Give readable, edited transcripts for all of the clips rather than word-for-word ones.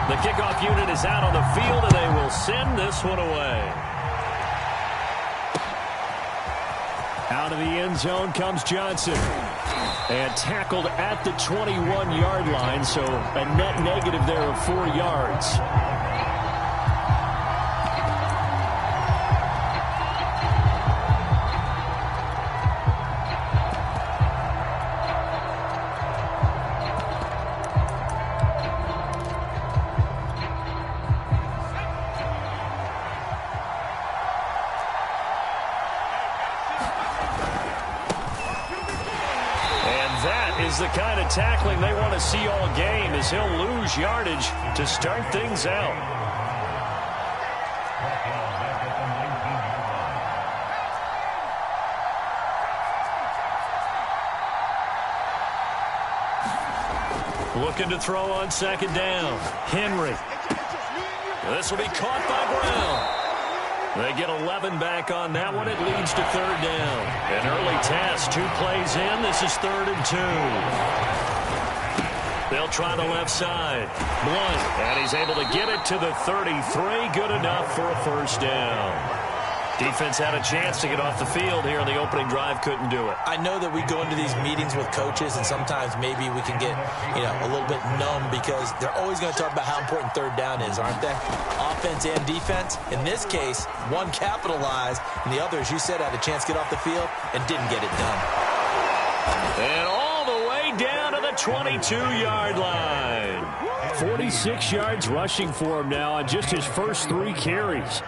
The kickoff unit is out on the field, and they will send this one away. Out of the end zone comes Johnson. And tackled at the 21-yard line, so a net negative there of 4 yards. The kind of tackling they want to see all game, as he'll lose yardage to start things out. Looking to throw on second down. Henry. This will be caught by Brown. They get 11 back on that one. It leads to third down. An early test. 2 plays in. This is 3rd and 2. They'll try the left side. Blunt. And he's able to get it to the 33. Good enough for a first down. Defense had a chance to get off the field here on the opening drive. Couldn't do it. I know that we go into these meetings with coaches, and sometimes maybe we can get, a little bit numb because they're always going to talk about how important third down is, aren't they? Offense and defense. In this case, one capitalized, and the other, as you said, had a chance to get off the field and didn't get it done. And all the way down to the 22-yard line. 46 yards rushing for him now on just his first 3 carries.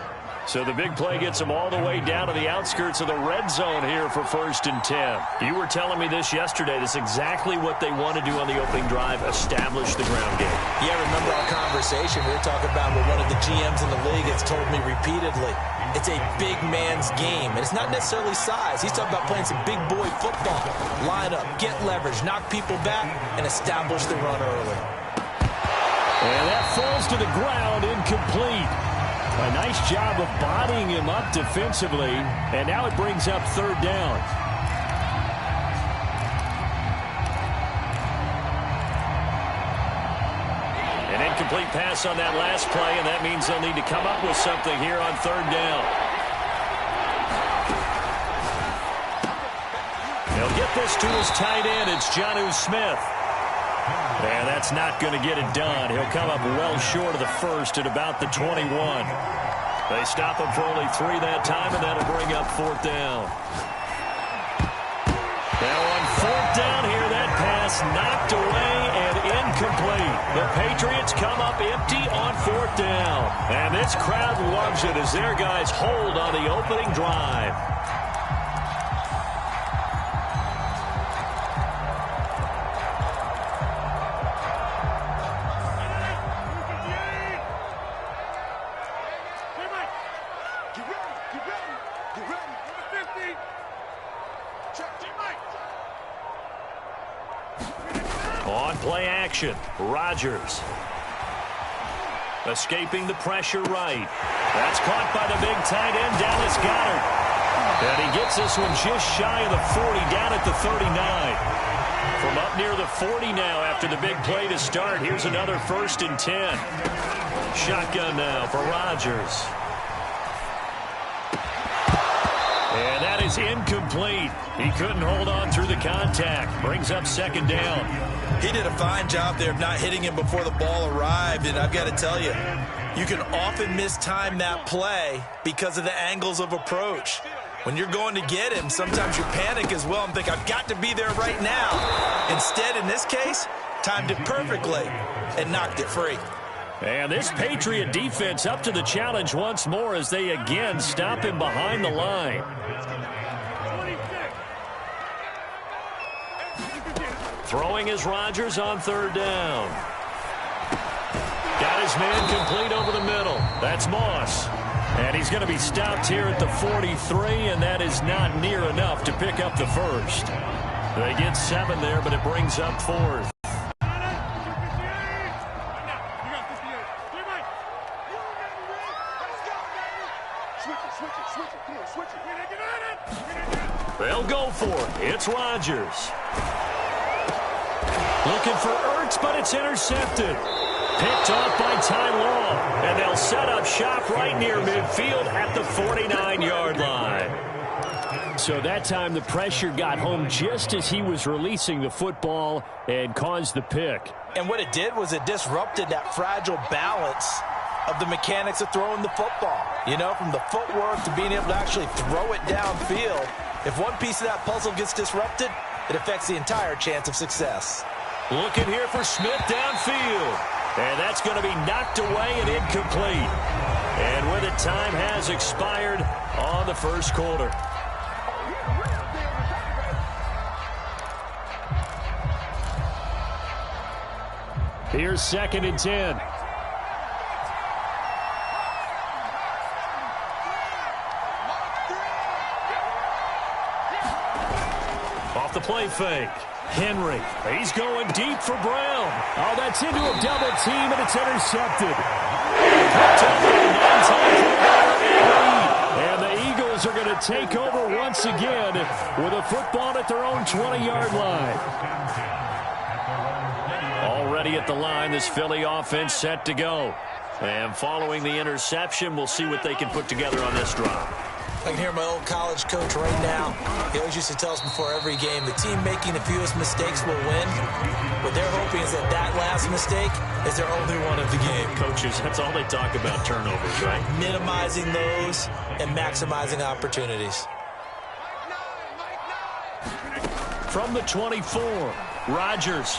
So the big play gets him all the way down to the outskirts of the red zone here for 1st and 10. You were telling me this yesterday. This is exactly what they want to do on the opening drive, establish the ground game. Yeah, remember our conversation. We were talking about what one of the GMs in the league has told me repeatedly. It's a big man's game, and it's not necessarily size. He's talking about playing some big boy football. Line up, get leverage, knock people back, and establish the run early. And that falls to the ground, incomplete. A nice job of bodying him up defensively, and now it brings up third down. An incomplete pass on that last play, and that means they'll need to come up with something here on third down. He'll get this to his tight end. It's Jonnu Smith. And that's not going to get it done. He'll come up well short of the first at about the 21. They stop him for only 3 that time, and that'll bring up 4th down. Now on 4th down here, that pass knocked away and incomplete. The Patriots come up empty on 4th down. And this crowd loves it as their guys hold on the opening drive. On play action, Rodgers. Escaping the pressure right. That's caught by the big tight end, Dallas Goedert. And he gets this one just shy of the 40, down at the 39. From up near the 40 now after the big play to start. Here's another 1st and 10. Shotgun now for Rodgers. And that is incomplete. He couldn't hold on through the contact. Brings up 2nd down. He did a fine job there of not hitting him before the ball arrived, and I've got to tell you, you can often mistime that play because of the angles of approach. When you're going to get him, sometimes you panic as well and think, I've got to be there right now. Instead, in this case, timed it perfectly and knocked it free. And this Patriot defense up to the challenge once more as they again stop him behind the line. Throwing is Rodgers on 3rd down. Got his man complete over the middle. That's Moss. And he's going to be stopped here at the 43, and that is not near enough to pick up the first. They get 7 there, but it brings up 4th. They'll go for it. It's Rodgers. Looking for Ertz, but it's intercepted. Picked off by Ty Law, and they'll set up shop right near midfield at the 49-yard line. So that time the pressure got home just as he was releasing the football and caused the pick. And what it did was it disrupted that fragile balance of the mechanics of throwing the football. You know, from the footwork to being able to actually throw it downfield. If one piece of that puzzle gets disrupted, it affects the entire chance of success. Looking here for Smith downfield. And that's going to be knocked away and incomplete. And with it, time has expired on the first quarter. Here's 2nd and 10. Off the play fake. Henry, he's going deep for Brown. Oh, that's into a double team, and it's intercepted. And the Eagles are going to take over once again with a football at their own 20-yard line. Already at the line, this Philly offense set to go. And following the interception, we'll see what they can put together on this drive. I can hear my old college coach right now. He always used to tell us before every game, the team making the fewest mistakes will win. What they're hoping is that that last mistake is their only one of the game. Coaches, that's all they talk about, turnovers, right? Minimizing those and maximizing opportunities. From the 24, Rodgers.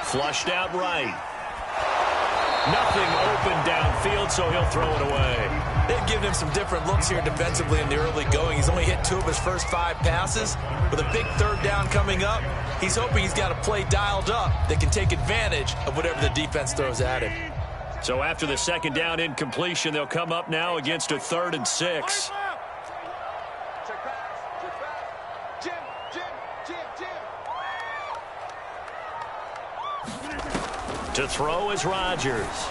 Flushed out right. Nothing open downfield, so he'll throw it away. They've given him some different looks here defensively in the early going. He's only hit 2 of his first 5 passes. With a big 3rd down coming up, he's hoping he's got a play dialed up that can take advantage of whatever the defense throws at him. So after the 2nd down incompletion, they'll come up now against a 3rd and 6. To throw is Rodgers.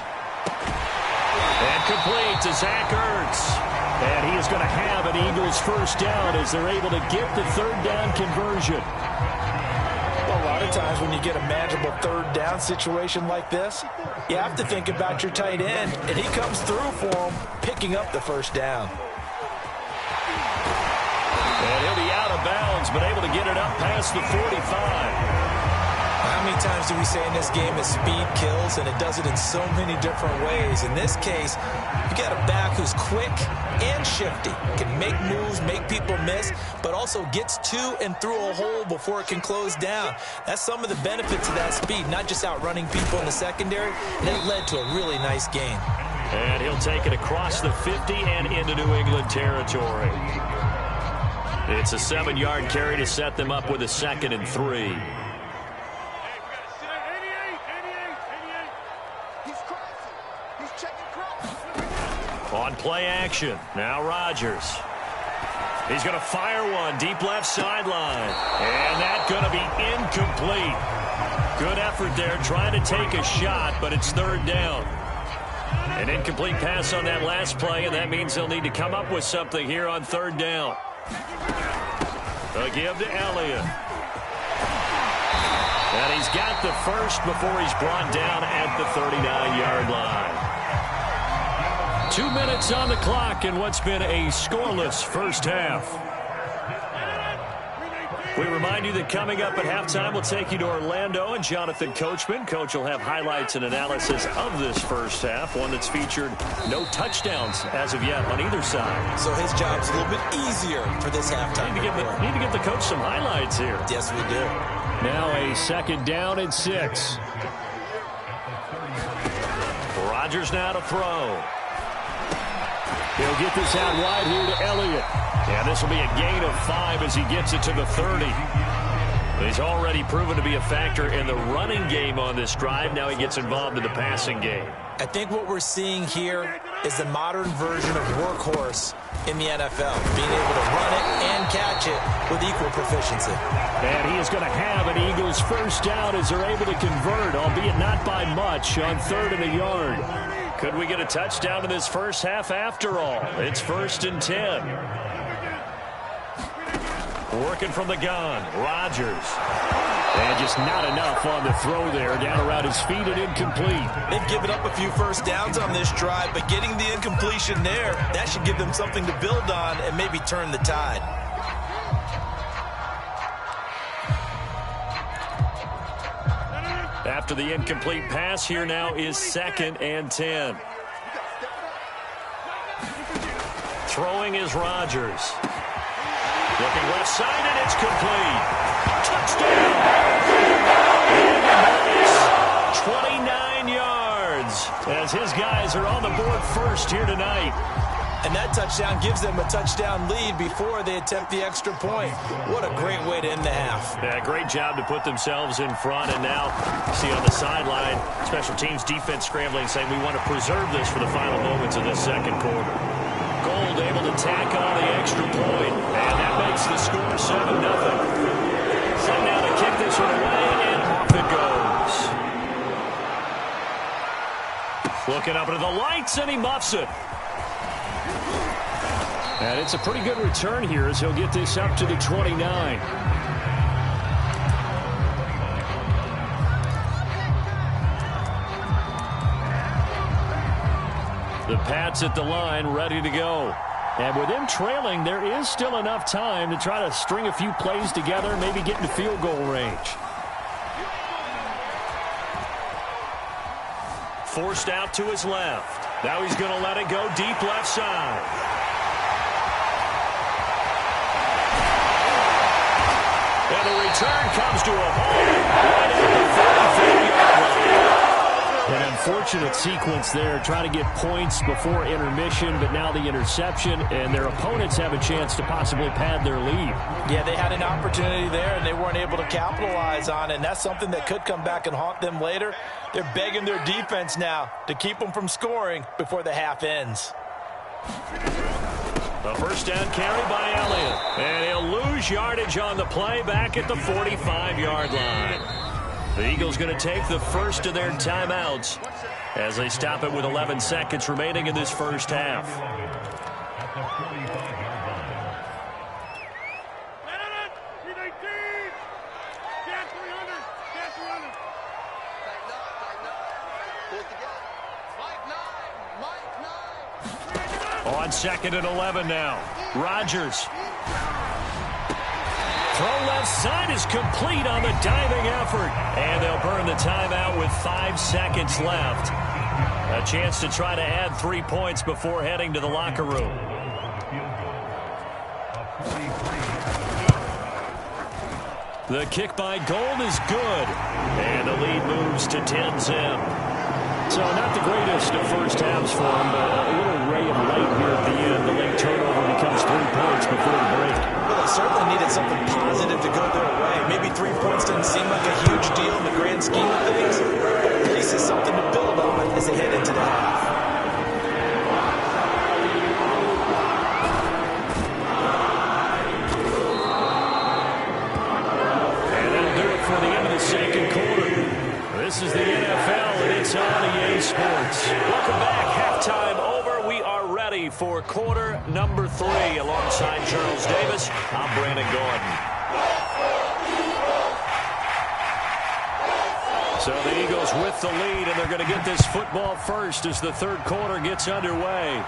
And complete to Zach Ertz. And he is going to have an Eagles first down as they're able to get the 3rd down conversion. Well, a lot of times when you get a manageable 3rd down situation like this, you have to think about your tight end, and he comes through for him, picking up the 1st down. And he'll be out of bounds, but able to get it up past the 45. How many times do we say in this game that speed kills, and it does it in so many different ways? In this case, you got a back who's quick and shifty, can make moves, make people miss, but also gets to and through a hole before it can close down. That's some of the benefits of that speed, not just outrunning people in the secondary. That led to a really nice game. And he'll take it across the 50 and into New England territory. It's a 7-yard carry to set them up with a 2nd and 3. On play action, now Rodgers. He's going to fire one deep left sideline. And that's going to be incomplete. Good effort there trying to take a shot, but it's 3rd down. An incomplete pass on that last play, and that means they'll need to come up with something here on 3rd down. They'll give to Elliott. And he's got the first before he's brought down at the 39-yard line. 2 minutes on the clock in what's been a scoreless first half. We remind you that coming up at halftime, we'll take you to Orlando and Jonathan Coachman. Coach will have highlights and analysis of this first half, one that's featured no touchdowns as of yet on either side. So his job's a little bit easier for this halftime. Need to give the coach some highlights here. Yes, we do. Now a 2nd down and 6. Rodgers now to throw. He'll get this out wide here to Elliott. And this will be a gain of 5 as he gets it to the 30. He's already proven to be a factor in the running game on this drive. Now he gets involved in the passing game. I think what we're seeing here is the modern version of workhorse in the NFL, being able to run it and catch it with equal proficiency. And he is going to have an Eagles first down as they're able to convert, albeit not by much, on 3rd and a yard. Could we get a touchdown in this first half after all? It's 1st and 10. Working from the gun, Rodgers. And just not enough on the throw there. Down around his feet and incomplete. They've given up a few first downs on this drive, but getting the incompletion there, that should give them something to build on and maybe turn the tide. After the incomplete pass, here now is 2nd and 10. Throwing is Rodgers. Looking left side, and it's complete. Touchdown! 29 yards as his guys are on the board first here tonight. And that touchdown gives them a touchdown lead before they attempt the extra point. What a great way to end the half. Yeah, great job to put themselves in front. And now, see on the sideline, special teams defense scrambling, saying we want to preserve this for the final moments of this second quarter. Gold able to tack on the extra point. And that makes the score 7-0. Set now to kick this one away, and off it goes. Looking up into the lights, and he muffs it. And it's a pretty good return here as he'll get this up to the 29. The Pats at the line, ready to go. And with them trailing, there is still enough time to try to string a few plays together, maybe get into field goal range. Forced out to his left. Now he's going to let it go deep left side. And the return comes to a hole right at the 45-yard line. An unfortunate sequence there, trying to get points before intermission, but now the interception, and their opponents have a chance to possibly pad their lead. Yeah, they had an opportunity there, and they weren't able to capitalize on it, and that's something that could come back and haunt them later. They're begging their defense now to keep them from scoring before the half ends. A first down carry by Elliott. And he'll lose yardage on the play back at the 45-yard line. The Eagles going to take the first of their timeouts as they stop it with 11 seconds remaining in this first half. On 2nd and 11 now. Rodgers. Throw left side is complete on the diving effort. And they'll burn the timeout with 5 seconds left. A chance to try to add 3 points before heading to the locker room. The kick by Gold is good. And the lead moves to 10-zip. So not the greatest of first halves for him, but a little ray of light here at the end. The late turnover becomes 3 points before the break. Well, they certainly needed something positive to go their way. Maybe 3 points doesn't seem like a huge deal in the grand scheme of things. At least it's something to build on as they head into the half. And that'll do it for the end of the second quarter. This is the NFL, and it's on EA Sports. Welcome back. Halftime over. We are ready for quarter number 3. Alongside Charles Davis, I'm Brandon Gordon. So the Eagles with the lead, and they're going to get this football first as the third quarter gets underway.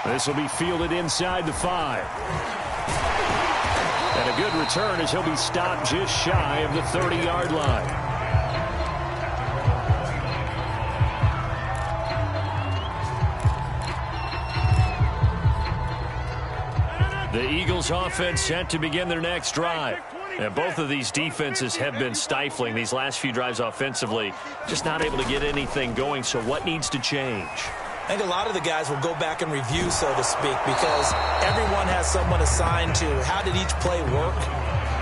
This will be fielded inside the 5. And a good return as he'll be stopped just shy of the 30-yard line. The Eagles offense set to begin their next drive. And both of these defenses have been stifling these last few drives offensively. Just not able to get anything going. So what needs to change? I think a lot of the guys will go back and review, so to speak, because everyone has someone assigned to how did each play work.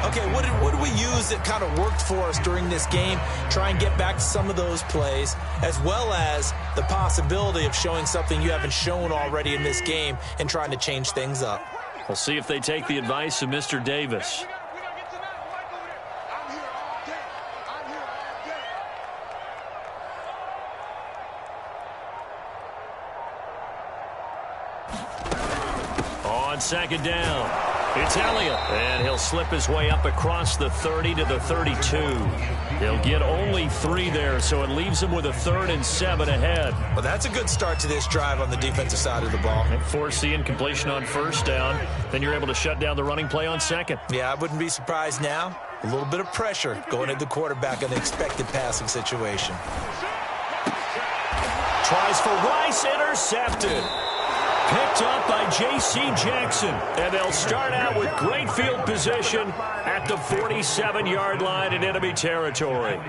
Okay, what did we use that kind of worked for us during this game? Try and get back to some of those plays, as well as the possibility of showing something you haven't shown already in this game and trying to change things up. We'll see if they take the advice of Mr. Davis. On second down. It's Elliott, and he'll slip his way up across the 30 to the 32. He'll get only 3 there, so it leaves him with a 3rd and 7 ahead. Well, that's a good start to this drive on the defensive side of the ball. Force the incompletion on 1st down. Then you're able to shut down the running play on 2nd. Yeah, I wouldn't be surprised now. A little bit of pressure going at the quarterback in the expected passing situation. Tries for Rice, intercepted. Picked up by J.C. Jackson. And they'll start out with great field position at the 47-yard line in enemy territory.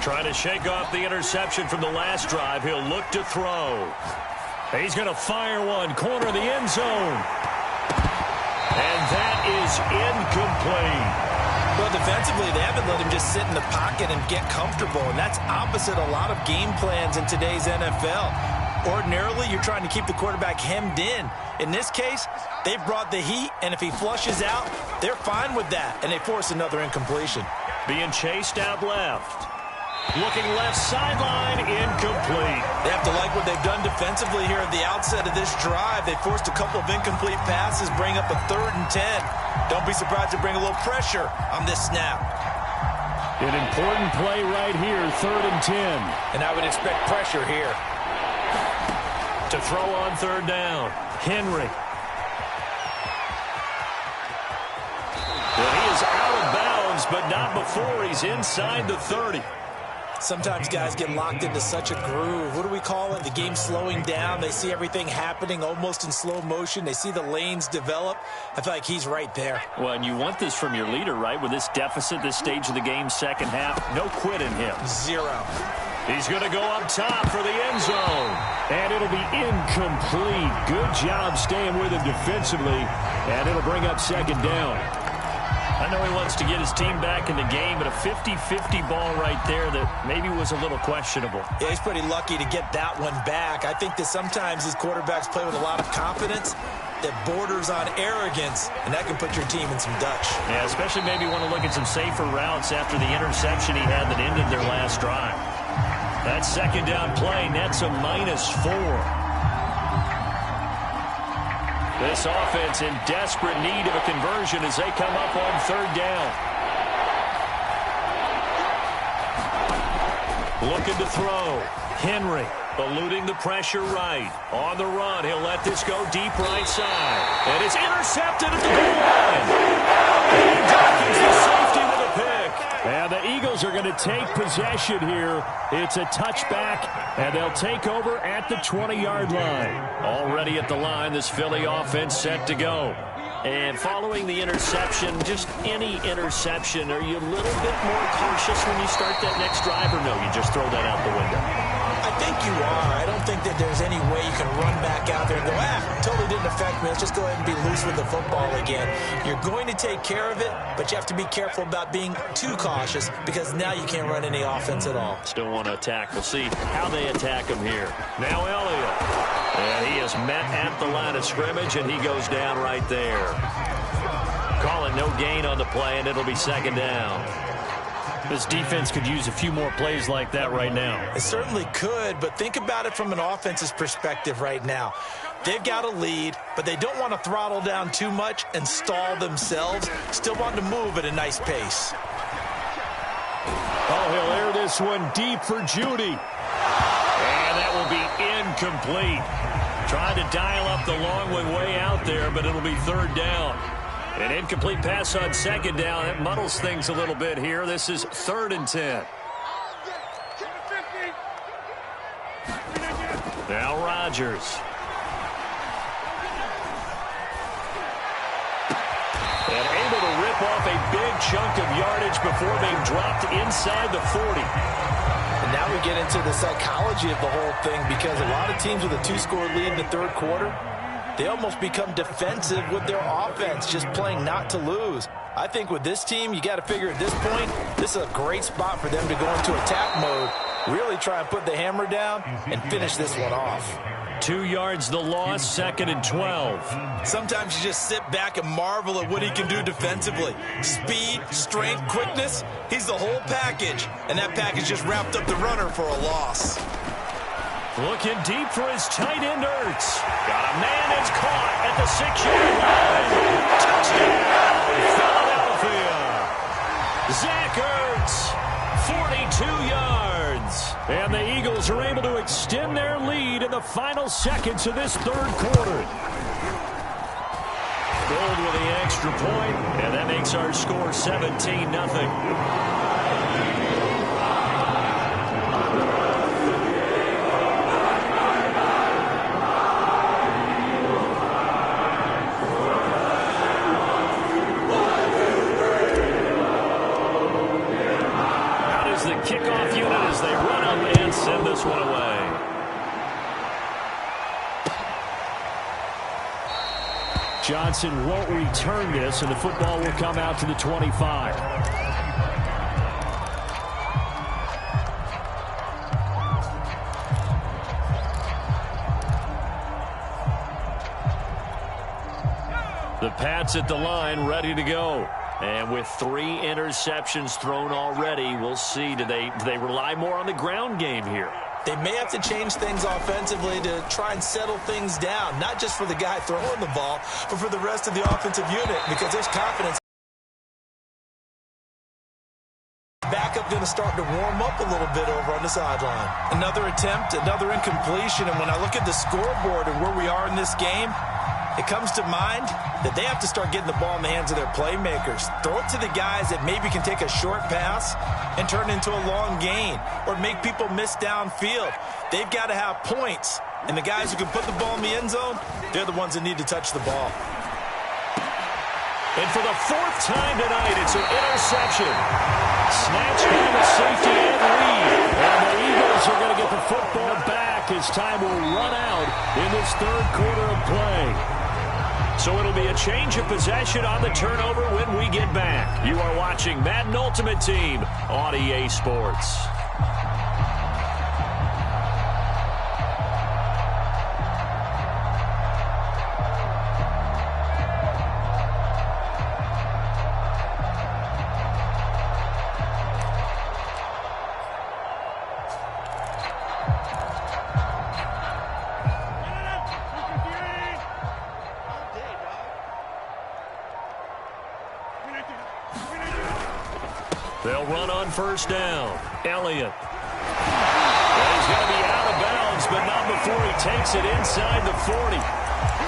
Trying to shake off the interception from the last drive. He'll look to throw. He's going to fire one, corner of the end zone. And that is incomplete. Well, defensively, they haven't let him just sit in the pocket and get comfortable, and that's opposite a lot of game plans in today's NFL. Ordinarily, you're trying to keep the quarterback hemmed in. In this case, they brought the heat, and if he flushes out, they're fine with that, and they force another incompletion. Being chased out left. Looking left sideline, incomplete. They have to like what they've done defensively here at the outset of this drive. They forced a couple of incomplete passes, bring up a 3rd and 10. Don't be surprised to bring a little pressure on this snap. An important play right here, 3rd and 10. And I would expect pressure here. To throw on 3rd down, Henry. Well, he is out of bounds, but not before he's inside the 30. Sometimes guys get locked into such a groove. What do we call it? The game slowing down. They see everything happening almost in slow motion. They see the lanes develop. I feel like he's right there. Well, and you want this from your leader, right? With this deficit, this stage of the game, 2nd half, no quit in him. 0. He's going to go up top for the end zone. And it'll be incomplete. Good job staying with him defensively. And it'll bring up 2nd down. I know he wants to get his team back in the game, but a 50-50 ball right there that maybe was a little questionable. Yeah, he's pretty lucky to get that one back. I think that sometimes these quarterbacks play with a lot of confidence that borders on arrogance, and that can put your team in some Dutch. Yeah, especially maybe want to look at some safer routes after the interception he had that ended their last drive. That 2nd down play nets a -4. This offense in desperate need of a conversion as they come up on 3rd down. Looking to throw. Henry eluding the pressure right. On the run, he'll let this go deep right side. And it's intercepted at the goal line. And Dawkins the safety with a pick. And the Eagles are going to take possession here. It's a touchback, and they'll take over at the 20-yard line. Already at the line, this Philly offense set to go. And following the interception, just any interception, are you a little bit more cautious when you start that next drive, or no, you just throw that out the window? I think you are. I don't think that there's any way you can run back out there and go, totally didn't affect me. Let's just go ahead and be loose with the football again. You're going to take care of it, but you have to be careful about being too cautious because now you can't run any offense at all. Still want to attack. We'll see how they attack him here. Now Elliott. And he is met at the line of scrimmage, and he goes down right there. Call it no gain on the play, and it'll be 2nd down. This defense could use a few more plays like that right now. It certainly could, but think about it from an offense's perspective right now. They've got a lead, but they don't want to throttle down too much and stall themselves. Still want to move at a nice pace. Oh, he'll air this one deep for Judy. And that will be incomplete. Trying to dial up the long one way out there, but it'll be 3rd down. An incomplete pass on 2nd down. That muddles things a little bit here. This is 3rd and 10. Now Rodgers. And able to rip off a big chunk of yardage before being dropped inside the 40. And now we get into the psychology of the whole thing because a lot of teams with a 2-score lead in the 3rd quarter, they almost become defensive with their offense, just playing not to lose. I think with this team, you got to figure at this point, this is a great spot for them to go into attack mode, really try and put the hammer down and finish this one off. 2 yards the loss, 2nd and 12. Sometimes you just sit back and marvel at what he can do defensively. Speed, strength, quickness, he's the whole package. And that package just wrapped up the runner for a loss. Looking deep for his tight end, Ertz. Got a man that's caught at the 6-yard line. Touchdown, Philadelphia. Zach Ertz, 42 yards. And the Eagles are able to extend their lead in the final seconds of this third quarter. Gold with the extra point, and that makes our score 17-0. The kickoff unit as they run up and send this one away. Johnson won't return this, and the football will come out to the 25. The Pats at the line, ready to go. And with 3 interceptions thrown already, we'll see. Do they rely more on the ground game here? They may have to change things offensively to try and settle things down, not just for the guy throwing the ball, but for the rest of the offensive unit, because there's confidence. Backup going to start to warm up a little bit over on the sideline. Another attempt, another incompletion, and when I look at the scoreboard and where we are in this game, it comes to mind that they have to start getting the ball in the hands of their playmakers. Throw it to the guys that maybe can take a short pass and turn it into a long gain or make people miss downfield. They've got to have points, and the guys who can put the ball in the end zone, they're the ones that need to touch the ball. And for the 4th time tonight, it's an interception. Snatched by the safety and lead. And the Eagles are going to get the football back as time will run out in this third quarter of play. So it'll be a change of possession on the turnover when we get back. You are watching Madden Ultimate Team on EA Sports. They'll run on first down. Elliott. And he's going to be out of bounds, but not before he takes it inside the 40.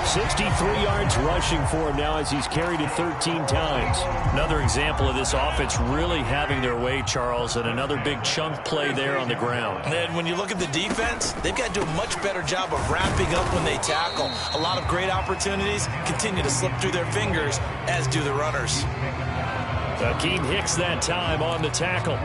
63 yards rushing for him now as he's carried it 13 times. Another example of this offense really having their way, Charles, and another big chunk play there on the ground. And when you look at the defense, they've got to do a much better job of wrapping up when they tackle. A lot of great opportunities continue to slip through their fingers, as do the runners. Akeem Hicks that time on the tackle.